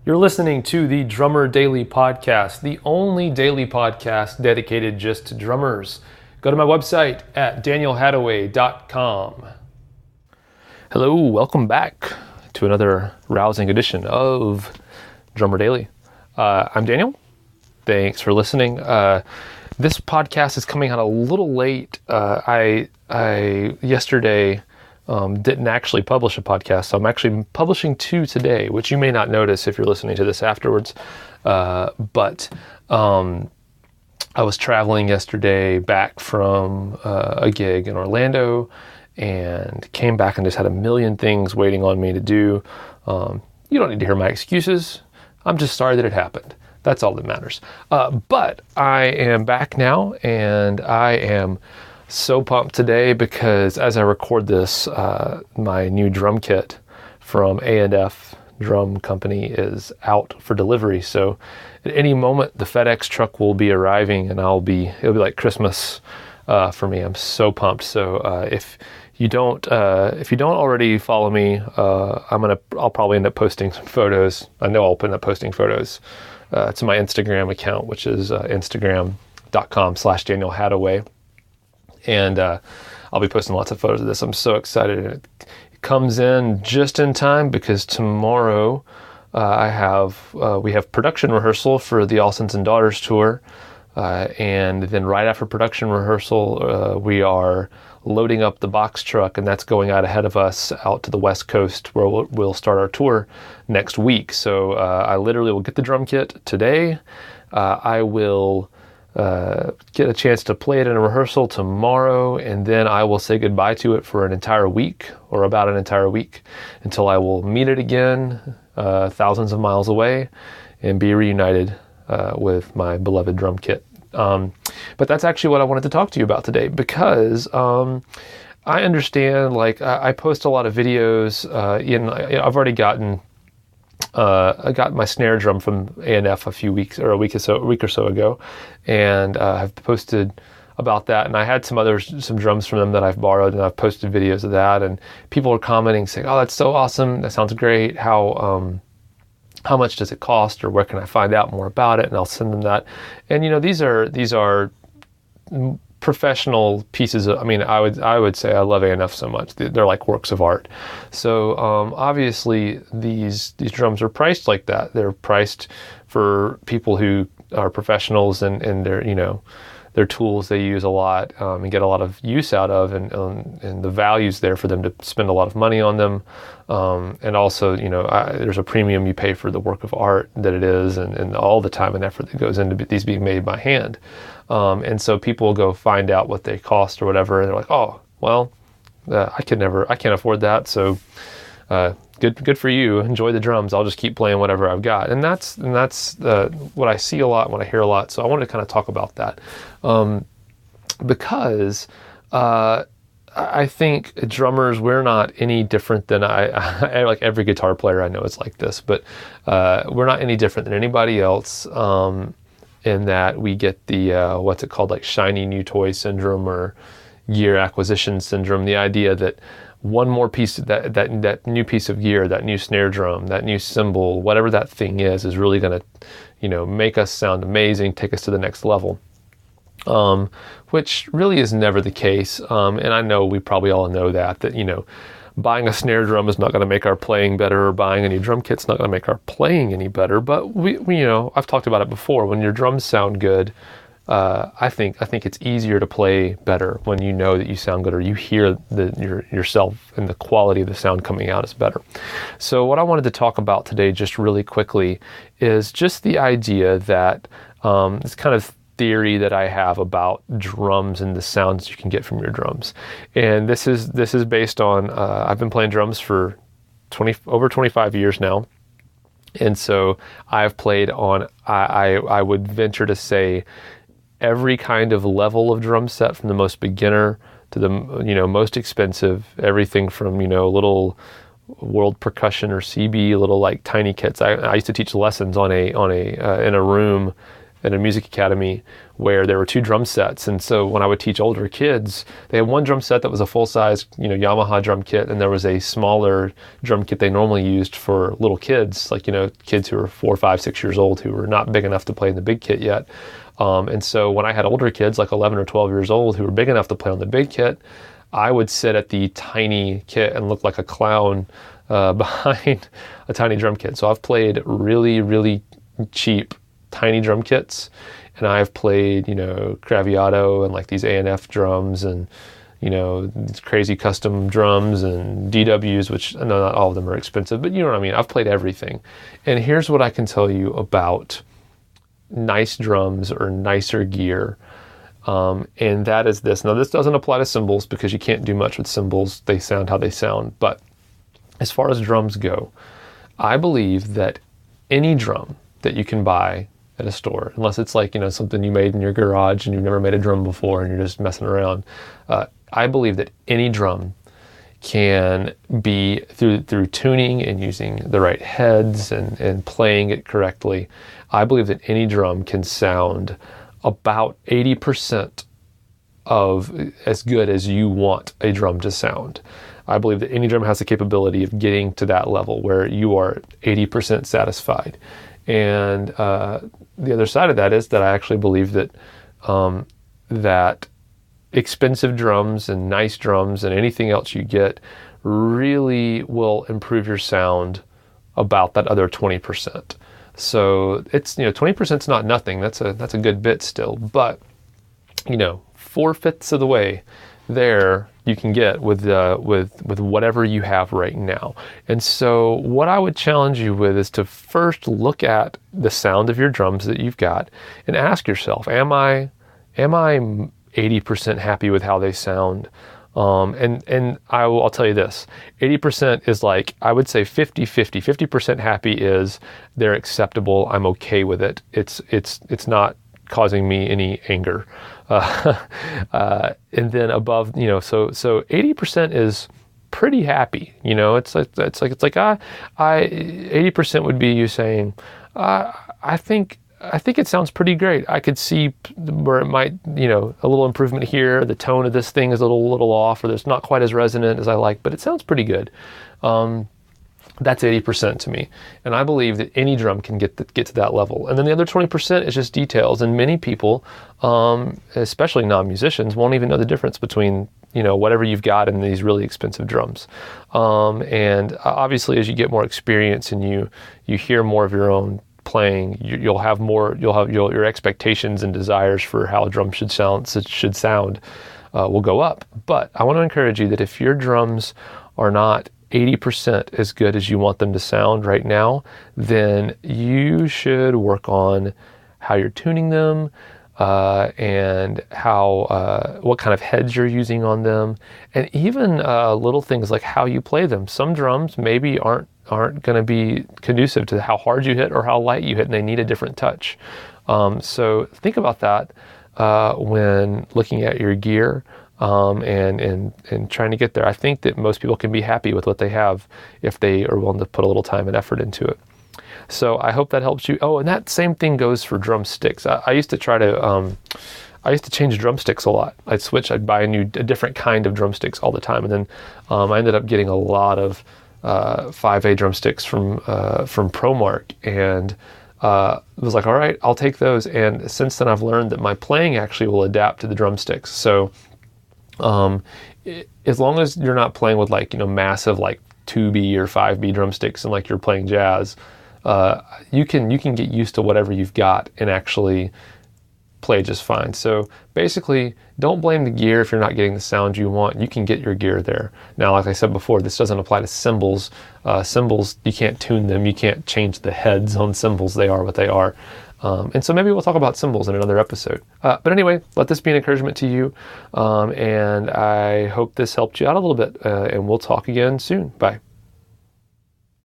You're listening to the Drummer Daily Podcast, the only daily podcast dedicated just to drummers. Go to my website at danielhadaway.com. Hello, welcome back to another rousing edition of Drummer Daily. I'm Daniel. Thanks for listening. This podcast is coming out a little late. I yesterday didn't actually publish a podcast, so I'm actually publishing two today, which you may not notice if you're listening to this afterwards. But I was traveling yesterday back from a gig in Orlando and came back and just had a million things waiting on me to do. You don't need to hear my excuses. I'm just sorry that it happened. That's all that matters. But I am back now, and I am so pumped today because as I record this, my new drum kit from A&F Drum Company is out for delivery. So at any moment, the FedEx truck will be arriving, and it'll be like Christmas for me. I'm so pumped. So if you don't already follow me, I'll probably end up posting some photos. I know I'll end up posting photos to my Instagram account, which is instagram.com/DanielHadaway. And I'll be posting lots of photos of this. I'm so excited. It comes in just in time because tomorrow we have production rehearsal for the All Sons and Daughters tour. And then right after production rehearsal, we are loading up the box truck, and that's going out ahead of us out to the West Coast where we'll start our tour next week. So I literally will get the drum kit today. I will get a chance to play it in a rehearsal tomorrow, and then I will say goodbye to it for an entire week, or about an entire week, until I will meet it again thousands of miles away and be reunited with my beloved drum kit. But that's actually what I wanted to talk to you about today, because I understand, I post a lot of videos. I've already gotten I got my snare drum from A&F a week or so ago, and I've posted about that. And I had some drums from them that I've borrowed, and I've posted videos of that. And people are commenting saying, "Oh, that's so awesome! That sounds great. How much does it cost, or where can I find out more about it?" And I'll send them that. And these are professional pieces of, I would say I love A&F so much. They're like works of art. So obviously these drums are priced like that. They're priced for people who are professionals, and their tools they use a lot and get a lot of use out of, and the value's there for them to spend a lot of money on them. And also, there's a premium you pay for the work of art that it is, and all the time and effort that goes into these being made by hand. And so people will go find out what they cost or whatever, and they're like, "Oh, well, I can't afford that. So good for you. Enjoy the drums. I'll just keep playing whatever I've got." And that's what I see a lot, what I hear a lot. So I wanted to kind of talk about that because I think drummers, we're not any different than I like every guitar player I know is like this, but we're not any different than anybody else. In that we get the what's it called, like shiny new toy syndrome or gear acquisition syndrome. The idea that one more piece, that new piece of gear, that new snare drum, that new cymbal, whatever that thing is really going to, make us sound amazing, take us to the next level. Which really is never the case. And I know we probably all know that buying a snare drum is not going to make our playing better, or buying a new drum kit's not going to make our playing any better. But we I've talked about it before. When your drums sound good, I think it's easier to play better when you know that you sound good, or you hear yourself, and the quality of the sound coming out is better. So what I wanted to talk about today, just really quickly, is just the idea that this kind of theory that I have about drums and the sounds you can get from your drums. And this is based on I've been playing drums for over 25 years now. And so I've played on, I would venture to say, every kind of level of drum set, from the most beginner to the most expensive. Everything from little World Percussion or CB, little like tiny kits. I used to teach lessons in a room in a music academy where there were 2 drum sets. And so when I would teach older kids, they had one drum set that was a full-size, Yamaha drum kit, and there was a smaller drum kit they normally used for little kids, like, kids who were 4, 5, 6 years old who were not big enough to play in the big kit yet. And so when I had older kids, like 11 or 12 years old, who were big enough to play on the big kit, I would sit at the tiny kit and look like a clown behind a tiny drum kit. So I've played really, really cheap, tiny drum kits, and I've played, Craviotto and like these A&F drums and, these crazy custom drums and DWs, which I know not all of them are expensive, but you know what I mean? I've played everything. And here's what I can tell you about nice drums or nicer gear. And that is this. Now, this doesn't apply to cymbals because you can't do much with cymbals. They sound how they sound. But as far as drums go, I believe that any drum that you can buy at a store, unless it's like, something you made in your garage and you've never made a drum before and you're just messing around, I believe that any drum can be, through tuning and using the right heads and playing it correctly, I believe that any drum can sound about 80% of as good as you want a drum to sound. I believe that any drum has the capability of getting to that level where you are 80% satisfied. And the other side of that is that I actually believe that that expensive drums and nice drums and anything else you get really will improve your sound about that other 20%. So it's, 20% is not nothing. That's a good bit still, but 4/5 of the way there you can get with whatever you have right now. And so what I would challenge you with is to first look at the sound of your drums that you've got and ask yourself, am I 80% happy with how they sound? And I'll tell you this, 80% is like, I would say 50-50. 50% happy is they're acceptable. I'm okay with it. It's not causing me any anger. And then above, so 80% is pretty happy. It's like 80% would be you saying, I think it sounds pretty great. I could see where it might, a little improvement here. The tone of this thing is a little off, or it's not quite as resonant as I like, but it sounds pretty good. That's 80% to me. And I believe that any drum can get to that level. And then the other 20% is just details. And many people, especially non-musicians, won't even know the difference between, whatever you've got in these really expensive drums. And obviously, as you get more experience and you hear more of your own playing, your expectations and desires for how a drum should sound will go up. But I want to encourage you that if your drums are not 80% as good as you want them to sound right now, then you should work on how you're tuning them, and what kind of heads you're using on them, and even little things like how you play them. Some drums maybe aren't going to be conducive to how hard you hit or how light you hit, and they need a different touch. So think about that when looking at your gear and trying to get there. I think that most people can be happy with what they have if they are willing to put a little time and effort into it. So I hope that helps you. Oh, and that same thing goes for drumsticks. I used to change drumsticks a lot. I'd buy a different kind of drumsticks all the time. And then I ended up getting a lot of 5A drumsticks from ProMark, and was like, all right, I'll take those. And since then I've learned that my playing actually will adapt to the drumsticks. So as long as you're not playing with massive 2B or 5B drumsticks and you're playing jazz, you can get used to whatever you've got and actually play just fine. So basically, don't blame the gear if you're not getting the sound you want. You can get your gear there. Now, like I said before, this doesn't apply to cymbals. Cymbals, you can't tune them. You can't change the heads on cymbals. They are what they are. And so maybe we'll talk about cymbals in another episode. But anyway, let this be an encouragement to you. And I hope this helped you out a little bit. And we'll talk again soon. Bye.